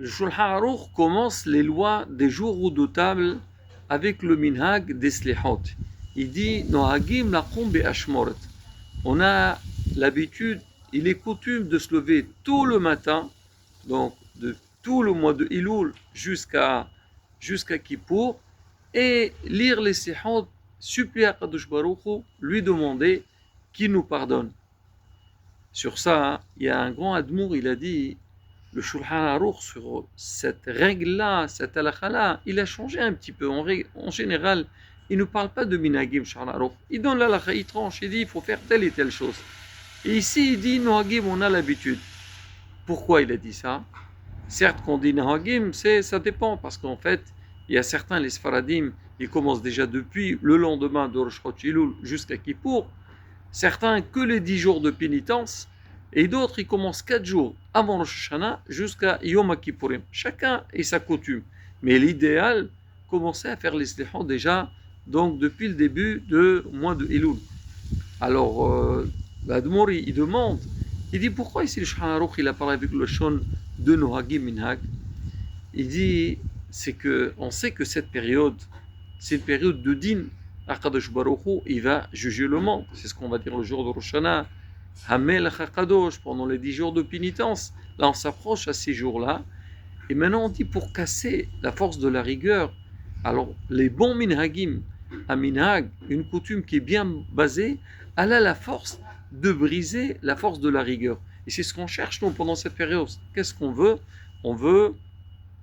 Le Shulchan Aruch commence les lois des jours redoutables avec le minhag des slihot. Il dit Nohagim laqum be'ashmoret. On a l'habitude, il est coutume de se lever tôt le matin, donc de tout le mois de Elul jusqu'à Kippour, et lire les slihot, supplier à Kadosh Baruch Hu, lui demander qu'il nous pardonne. Sur ça, il y a un grand admour, il a dit, le Shulchan Aruch, sur cette règle-là, cette halakha-là, il a changé un petit peu. En général, il ne parle pas de minhagim, Shulchan Aruch. Il donne l'halakha, il tranche, il dit, il faut faire telle et telle chose. Et ici, il dit, nohagim, on a l'habitude. Pourquoi il a dit ça? Certes, quand on dit nohagim, ça dépend, parce qu'en fait, il y a certains, les Sfaradim, ils commencent déjà depuis le lendemain de Rosh Chodesh jusqu'à Kippour. Certains que les 10 jours de pénitence, et d'autres ils commencent 4 jours avant Rosh Hashanah jusqu'à Yom Kippourim. Chacun et sa coutume. Mais l'idéal, commencer à faire les slihot déjà, donc depuis le début du mois de Elul. Alors, l'Admouri, il demande, il dit pourquoi ici le Shulchan Aruch il a parlé avec le Shon de Nohagim Minhag. Il dit, c'est que on sait que cette période, c'est une période de din. Akadosh Baruch Hu, il va juger le monde. C'est ce qu'on va dire le jour de Rosh Hashanah. Hamelech HaKadosh, pendant les 10 jours de pénitence. Là, on s'approche à ces jours-là. Et maintenant, on dit pour casser la force de la rigueur. Alors, les bons minhagim, un minhag, une coutume qui est bien basée, elle a la force de briser la force de la rigueur. Et c'est ce qu'on cherche, nous, pendant cette période. Qu'est-ce qu'on veut? On veut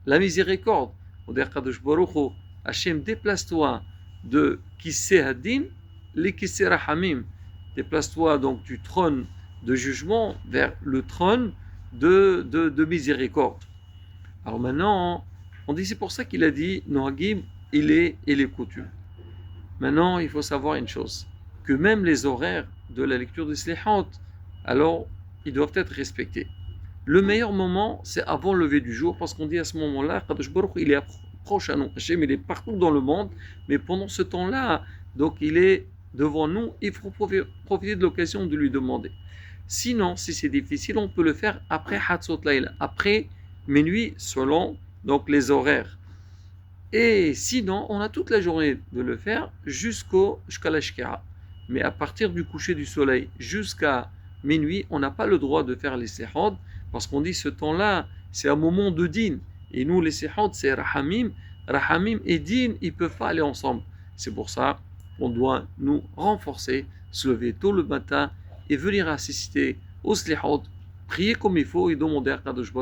la miséricorde. On dit Akadosh Baruch Hu, Hachem, déplace-toi de Kissé Hadin, les Kissé Rahamim. Déplace-toi donc du trône de jugement vers le trône de miséricorde. Alors maintenant, on dit c'est pour ça qu'il a dit Nohagim, il est coutume. Maintenant, il faut savoir une chose, que même les horaires de la lecture des slihot, alors ils doivent être respectés. Le meilleur moment, c'est avant le lever du jour, parce qu'on dit à ce moment-là, Kadosh Baruch il est proche à nous. Hachem, il est partout dans le monde, mais pendant ce temps-là, donc il est devant nous, il faut profiter de l'occasion de lui demander. Sinon, si c'est difficile, on peut le faire après Hatzot Laïla, après minuit, selon donc les horaires. Et sinon, on a toute la journée de le faire jusqu'à la Shkira. Mais à partir du coucher du soleil jusqu'à minuit, on n'a pas le droit de faire les sehod, parce qu'on dit ce temps-là, c'est un moment de din. Et nous, les sehod, c'est rahamim. Rahamim et din, ils ne peuvent pas aller ensemble. C'est pour ça qu'on doit nous renforcer, se lever tôt le matin et venir assister au slihot, prier comme il faut et demander à Kadosh Baruch